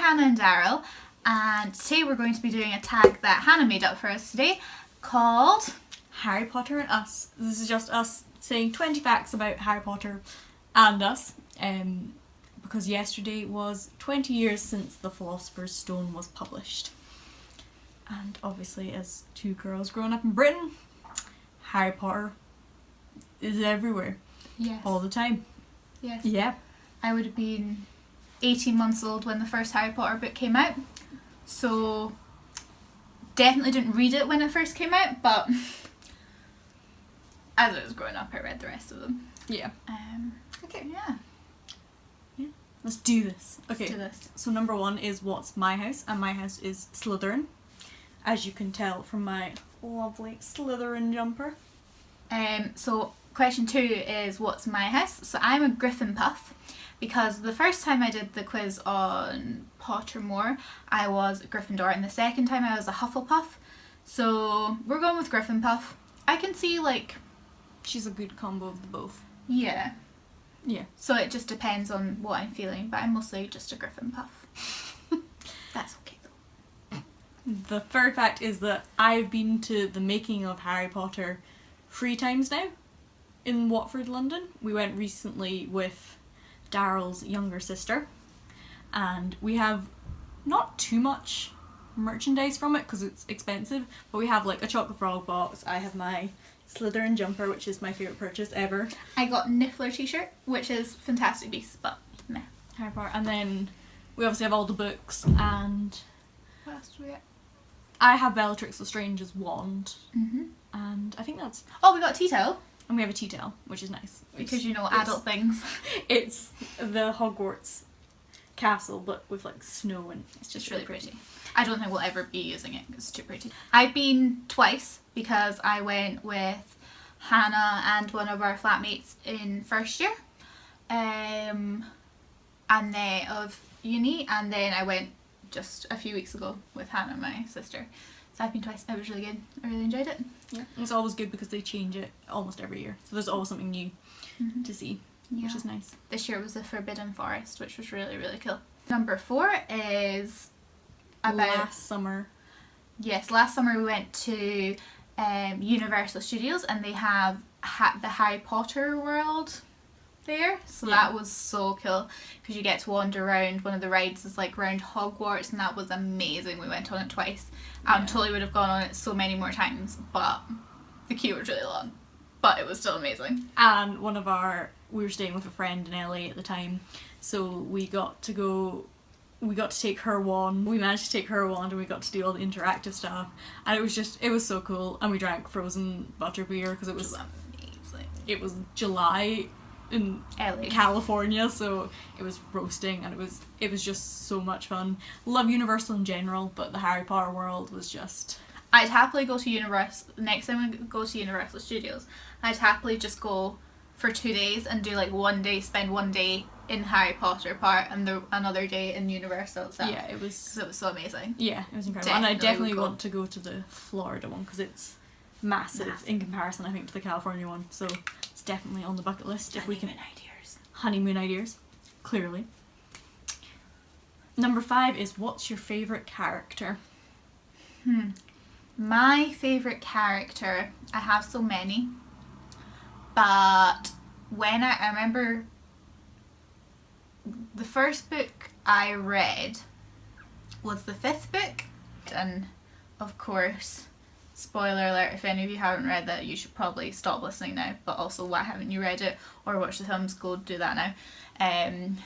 Hannah and Daryl, and today we're going to be doing a tag that Hannah made up for us today called Harry Potter and Us. This is just us saying 20 facts about Harry Potter and us, because yesterday was 20 years since The Philosopher's Stone was published. And obviously, as two girls growing up in Britain, Harry Potter is everywhere. Yes. All the time. Yes. Yeah. I would have been 18 months old when the first Harry Potter book came out, so definitely didn't read it when it first came out, but as I was growing up I read the rest of them. Yeah. Okay. Yeah. Let's do this. Okay. Let's do this. So number one is what's my house, and my house is Slytherin, as you can tell from my lovely Slytherin jumper. So question 2 is what's my house. So I'm a Griffin Puff, because the first time I did the quiz on Pottermore I was a Gryffindor, and the second time I was a Hufflepuff. So we're going with Griffin Puff. I can see, like, She's a good combo of the both. yeah. Yeah. So it just depends on what I'm feeling, but I'm mostly just a Griffin Puff. That's okay though. The third fact is that I've been to the making of Harry Potter 3 times now in Watford, London. We went recently with Daryl's younger sister, and we have not too much merchandise from it because it's expensive, but we have like a chocolate frog box. I have my Slytherin jumper, which is my favourite purchase ever. I got Niffler t-shirt, which is Fantastic Beasts, but meh. Harry Potter. And then we obviously have all the books, and What else do we get? I have Bellatrix Lestrange's wand, Mm-hmm. and I think that's... Oh, we got a tea towel. And we have a tea towel, which is nice. Because you know It's- adult things. It's the Hogwarts castle, but with like snow, and it's just It's really pretty. I don't think we'll ever be using it because it's too pretty. I've been twice because I went with Hannah and one of our flatmates in first year, and then of uni, and then I went just a few weeks ago with Hannah, my sister. So I've been twice. It was really good. I really enjoyed it. Yeah, it's always good because they change it almost every year, so there's always something new Mm-hmm. to see, Yeah. which is nice. This year was the Forbidden Forest, which was really, really cool. Number 4 is about... Last summer. Yes, last summer we went to Universal Studios, and they have the Harry Potter world there. So Yeah. that was so cool because you get to wander around. One of the rides is like around Hogwarts, and that was amazing. We went on it twice. Yeah. Totally would have gone on it so many more times, but the queue was really long. But it was still amazing. And we were staying with a friend in LA at the time, so we got to take her wand. We managed to take her wand, and we got to do all the interactive stuff, and it was so cool. And we drank frozen butterbeer because it was amazing. It was July in LA. California, so it was roasting, and it was just so much fun. Love Universal in general, but the Harry Potter world was just... I'd happily go to Universal. Next time we go to Universal Studios, I'd happily just go for 2 days and do like spend one day in Harry Potter part and another day in Universal itself. Yeah, it was... Because it was so amazing. Yeah, it was incredible. And I Definitely definitely would go. want to go to the Florida one because it's massive in comparison, I think, to the California one. So it's definitely on the bucket list if we can... Honeymoon ideas. Clearly. Number 5 is what's your favourite character? My favourite character, I have so many, but when I remember the first book I read was the 5th book, and of course, spoiler alert, if any of you haven't read that, you should probably stop listening now, but also why haven't you read it or watched the films, go do that now.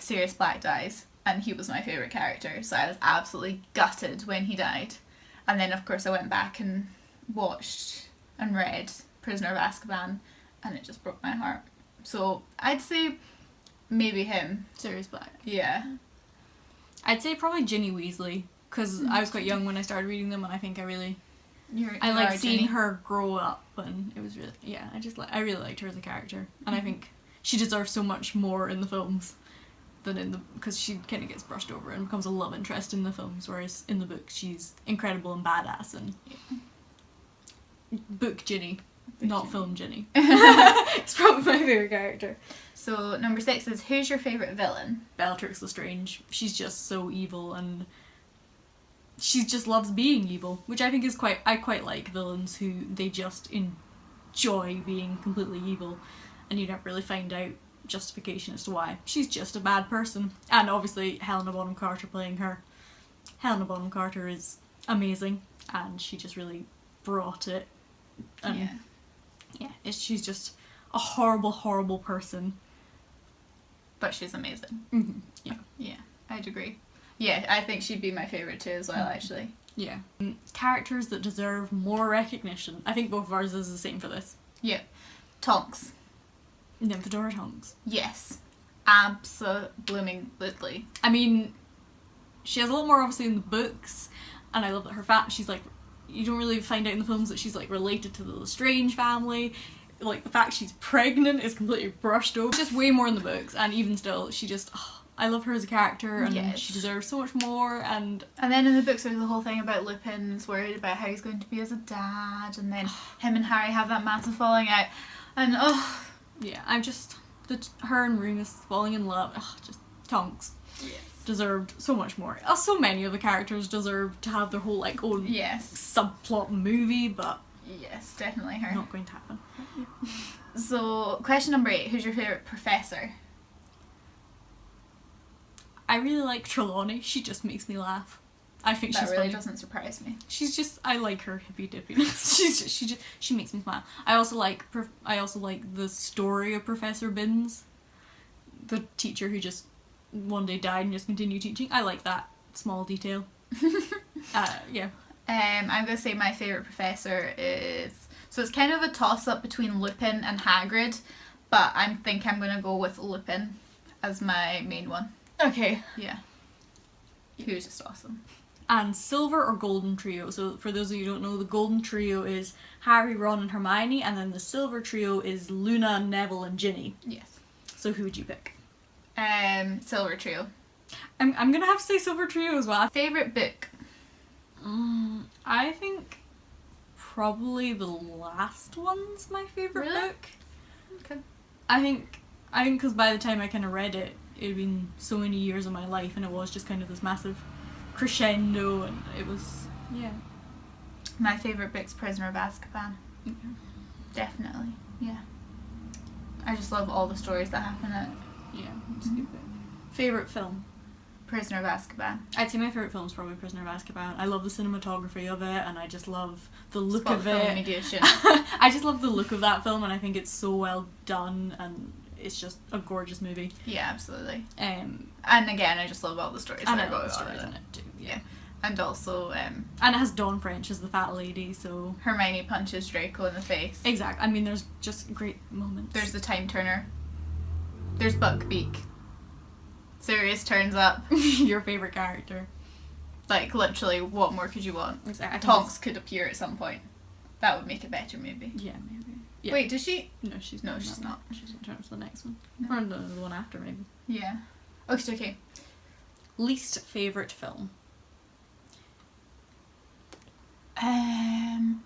Sirius Black dies, and he was my favourite character, so I was absolutely gutted when he died. And then of course I went back and watched and read Prisoner of Azkaban, and it just broke my heart. So I'd say maybe him. Sirius Black. Yeah. I'd say probably Ginny Weasley, because I was quite young when I started reading them, and I think I like seeing her grow up, and it was really, yeah, I really liked her as a character, and I think she deserves so much more in the films than because she kind of gets brushed over and becomes a love interest in the films, whereas in the book she's incredible and badass, and book Ginny Not film Ginny. It's probably my favourite character. So number 6 is, who's your favourite villain? Bellatrix Lestrange. She's just so evil, and she just loves being evil, which I think is I quite like villains who they just enjoy being completely evil, and you never really find out justification as to why. She's just a bad person. And obviously Helena Bonham Carter playing her. Helena Bonham Carter is amazing, and she just really brought it. And she's just a horrible, horrible person. But she's amazing. Mm-hmm. Yeah. Yeah, I'd agree. Yeah, I think she'd be my favourite too as well, actually. Yeah. Characters that deserve more recognition. I think both of ours is the same for this. Yeah. Tonks. Nymphadora Tonks. Yes. Absolutely. I mean, she has a lot more obviously in the books, and I love that her she's like, you don't really find out in the films that she's like related to the Lestrange family. Like, the fact she's pregnant is completely brushed over. Just way more in the books, and even still, she just, I love her as a character, and she deserves so much more. And then in the books there's the whole thing about Lupin's worried about how he's going to be as a dad, and then him and Harry have that massive falling out, and yeah, I'm just, her and Remus falling in love, just Tonks. Yes. Deserved so much more. So many of the characters deserve to have their whole like own subplot movie, but yes, definitely her. Not going to happen. So, question number 8, who's your favourite professor? I really like Trelawney. She just makes me laugh. I think she's really funny. Doesn't surprise me. She's just, I like her hippy dippiness. she makes me smile. I also like the story of Professor Binns, the teacher who just one day died and just continued teaching. I like that small detail. Yeah. I'm going to say my favourite professor is... So it's kind of a toss-up between Lupin and Hagrid, but I think I'm going to go with Lupin as my main one. Okay. Yeah. He was just awesome. And Silver or Golden Trio. So for those of you who don't know, the Golden Trio is Harry, Ron and Hermione, and then the Silver Trio is Luna, Neville and Ginny. Yes. So who would you pick? Silver Trio. I'm gonna have to say Silver Trio as well. Favourite book? I think probably the last one's my favourite book. Okay. I think because by the time I kind of read it, it had been so many years of my life, and it was just kind of this massive crescendo, and it was, yeah. My favourite book's Prisoner of Azkaban. Mm-hmm. Definitely, yeah. I just love all the stories that happen in it. Yeah, it's a good book. Favourite film? Prisoner of Azkaban. I'd say my favourite film is probably Prisoner of Azkaban. I love the cinematography of it, and I just love the look Spot of film it. mediation. I just love the look of that film, and I think it's so well done, and it's just a gorgeous movie. Yeah, absolutely. And again, I just love all the stories that are going on in it too. Yeah. And also, and it has Dawn French as the fat lady, so Hermione punches Draco in the face. Exactly. I mean, there's just great moments. There's the Time Turner. There's Buckbeak. Sirius turns up. Your favourite character. Like, literally, what more could you want? Exactly. Tonks could appear at some point. That would make it better, maybe. Yeah, maybe. Yeah. Wait, does she? No, she's No, not. she's not. She's in terms of the next one. No. Or the one after, maybe. Yeah. Okay. Least favourite film?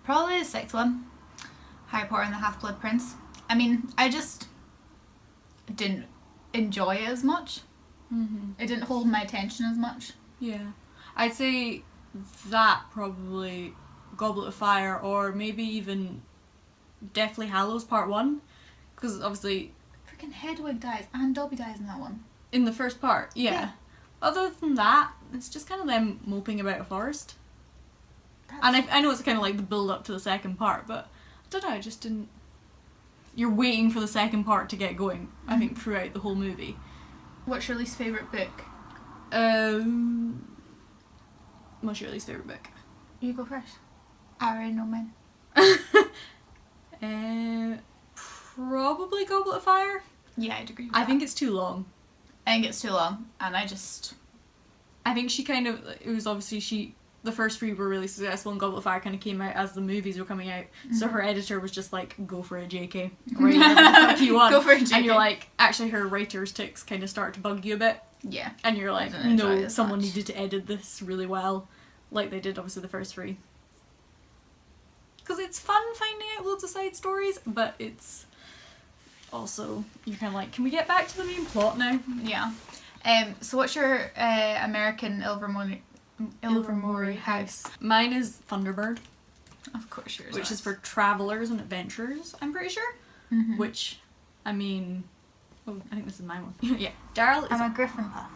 Probably the 6th one. Harry Potter and the Half-Blood Prince. I mean, I just didn't enjoy it as much. Mm-hmm. It didn't hold my attention as much. Yeah. I'd say that probably Goblet of Fire, or maybe even Deathly Hallows Part 1. Because obviously... Freaking Hedwig dies and Dobby dies in that one. In the first part, yeah. Other than that, it's just kind of them moping about a forest. And I know it's kind of like the build up to the second part, but I don't know, I just didn't... You're waiting for the second part to get going, I think, throughout the whole movie. What's your least favourite book? What's your least favourite book? You go first. I already know mine. Probably Goblet of Fire. Yeah, I'd agree with I that. think it's too long. I think it's too long, and I think she kind of... It was obviously the first 3 were really successful, and Goblet of Fire kind of came out as the movies were coming out. Mm-hmm. So her editor was just like, go for it, JK. Write whatever the fuck you want. Go for it, JK. And you're like, actually her writer's ticks kind of start to bug you a bit. Yeah. And you're like, no, someone needed to edit this really well. Like they did obviously the first 3. Because it's fun finding out loads of side stories, but it's also, you're kind of like, can we get back to the main plot now? Yeah. So what's your American Ilvermorny house? Mine is Thunderbird, Of course yours which is for travelers and adventurers, I'm pretty sure. Mm-hmm. Which, I mean, oh, I think this is my one. Yeah, Daryl is I'm a Griffin Puff.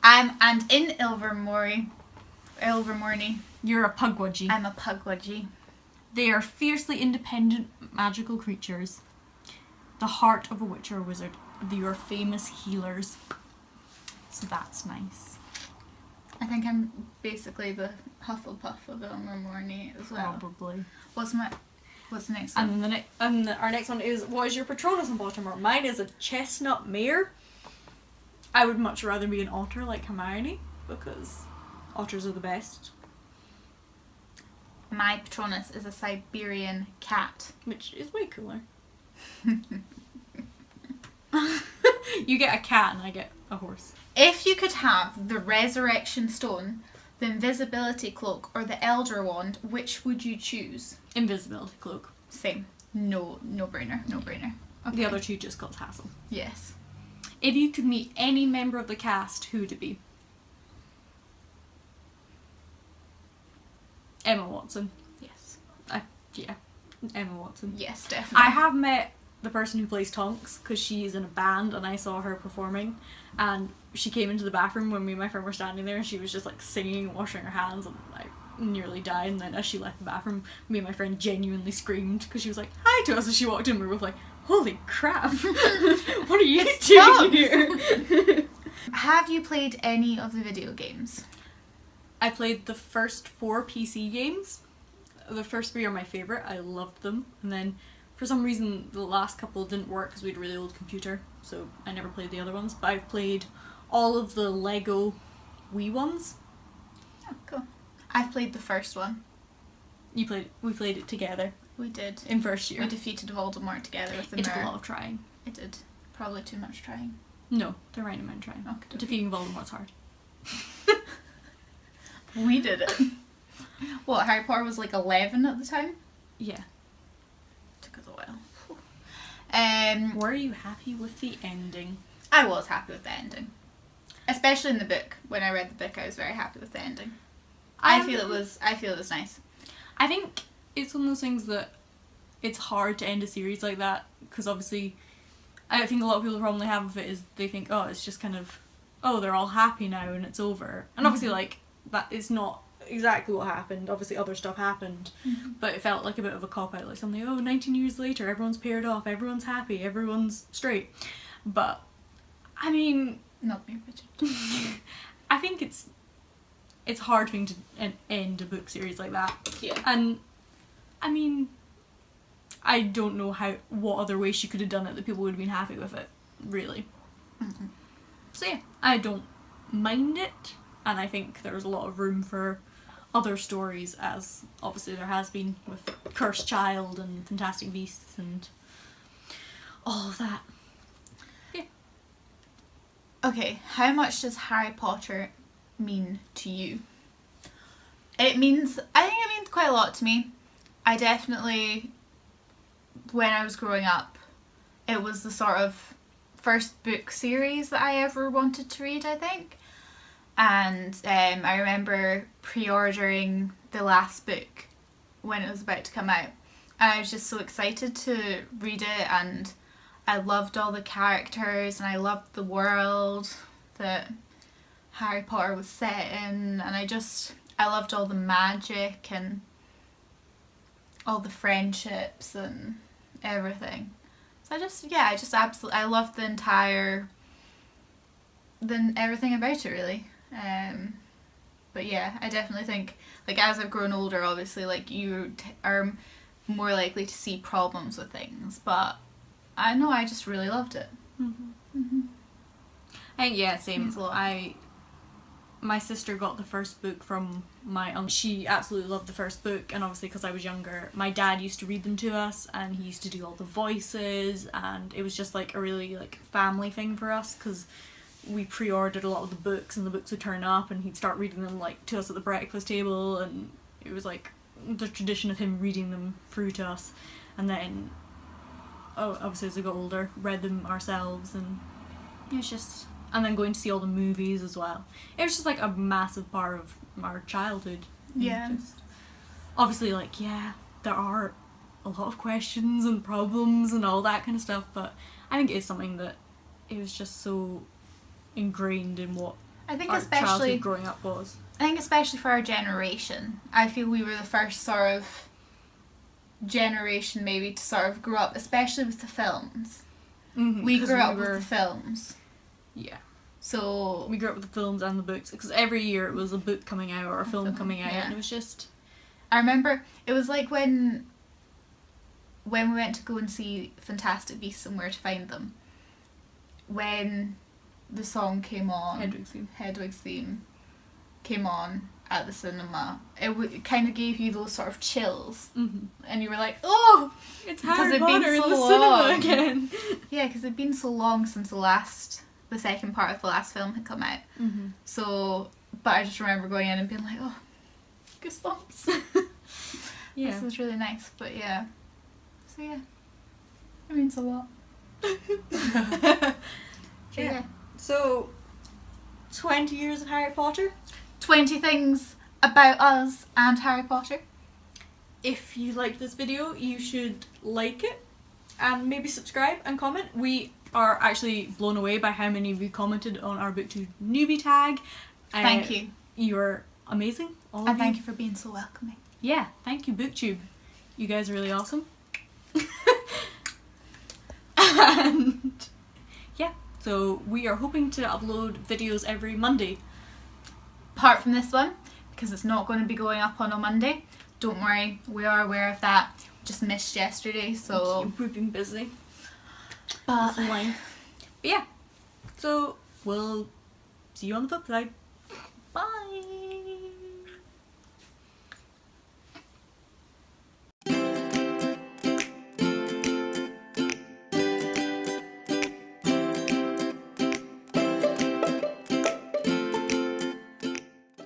And in Ilvermorny, you're a Pugwudgie. I'm a Pugwudgie. They are fiercely independent magical creatures. The heart of a witch or a wizard. They are famous healers. So that's nice. I think I'm basically the Hufflepuff of Ilvermorny as well. Probably. What's the next one? And our next one is, what is your Patronus in Pottermore? Mine is a chestnut mare. I would much rather be an otter like Hermione, because otters are the best. My Patronus is a Siberian cat. Which is way cooler. You get a cat and I get a horse. If you could have the Resurrection Stone, the Invisibility Cloak, or the Elder Wand, which would you choose? Invisibility Cloak. Same. No brainer. No brainer. Okay. The other two just cause hassle. Yes. If you could meet any member of the cast, who would it be? Emma Watson. Yes. Yeah, Emma Watson. Yes, definitely. I have met the person who plays Tonks because she's in a band and I saw her performing, and she came into the bathroom when me and my friend were standing there and she was just like singing and washing her hands, and I nearly died. And then as she left the bathroom, me and my friend genuinely screamed because she was like hi to us as she walked in. We were both like, holy crap. What are you doing here? Have you played any of the video games? I played the first 4 PC games. The first 3 are my favourite. I loved them. And then for some reason the last couple didn't work because we had a really old computer, so I never played the other ones. But I've played all of the Lego Wii ones. Oh, cool. I've played the first one. We played it together We did. in first year. We defeated Voldemort together with the It took a mirror. lot of trying. It did. Probably too much trying. No, the right amount of trying. Okay. Defeating Voldemort's hard. We did it. What, Harry Potter was like 11 at the time? Yeah. Took us a while. Were you happy with the ending? I was happy with the ending. Especially in the book. When I read the book, I was very happy with the ending. I feel it was nice. I think it's one of those things that it's hard to end a series like that, because obviously I think a lot of people probably have with it is they think, oh, it's just kind of, oh, they're all happy now and it's over. And obviously like that is not exactly what happened. Obviously other stuff happened, but it felt like a bit of a cop-out, like something, 19 years later everyone's paired off, everyone's happy, everyone's straight. But I mean, Not me, Richard. I think it's hard thing to end a book series like that. Yeah. And I mean, I don't know what other way she could have done it that people would have been happy with it, really. Mm-hmm. So yeah, I don't mind it, and I think there's a lot of room for other stories, as obviously there has been with Cursed Child and Fantastic Beasts and all of that. Yeah. Okay, how much does Harry Potter mean to you? I think it means quite a lot to me. I definitely, when I was growing up, it was the sort of first book series that I ever wanted to read, I think. And I remember pre-ordering the last book when it was about to come out. And I was just so excited to read it, and I loved all the characters and I loved the world that Harry Potter was set in, and I loved all the magic and all the friendships and everything. So I loved everything about it, really. But yeah, I definitely think, like, as I've grown older, obviously, like, you are more likely to see problems with things, but I know I just really loved it. Mm-hmm. Mm-hmm. And yeah, same. Means a lot. My sister got the first book from my uncle. She absolutely loved the first book, and obviously because I was younger, my dad used to read them to us, and he used to do all the voices, and it was just like a really like family thing for us, because we pre-ordered a lot of the books, and the books would turn up and he'd start reading them like to us at the breakfast table, and it was like the tradition of him reading them through to us, and then obviously as we got older, read them ourselves, and it was just, and then going to see all the movies as well. It was just like a massive part of our childhood. Yeah. Just, obviously, like, yeah, there are a lot of questions and problems and all that kind of stuff, but I think it's something that it was just so ingrained in what I think our especially childhood growing up was. I think especially for our generation, I feel we were the first sort of generation maybe to sort of grow up, especially with the films. Mm-hmm, We grew up with the films. Yeah. So We grew up with the films and the books, because every year it was a book coming out or a film coming out, yeah. and it was just... I remember it was like when we went to go and see Fantastic Beasts and Where to Find Them. When the song came on, Hedwig's theme came on at the cinema, it kind of gave you those sort of chills, and you were like, oh, it's Harry it'd Potter been in so the long. cinema again. Yeah, because it'd been so long since the second part of the last film had come out. So, but I just remember going in and being like, oh, goosebumps. Yeah. This is really nice, but yeah. So yeah, it means a lot. Yeah. So, 20 years of Harry Potter. 20 things about us and Harry Potter. If you liked this video, you should like it and maybe subscribe and comment. We are actually blown away by how many of you commented on our BookTube newbie tag. Thank you. You're amazing, all of And you. thank you for being so welcoming. Yeah, thank you, BookTube. You guys are really awesome. And yeah, so we are hoping to upload videos every Monday. Apart from this one, because it's not going to be going up on a Monday. Don't worry, we are aware of that. Just missed yesterday, so... We've been busy. But But yeah, so we'll see you on the flip side. bye!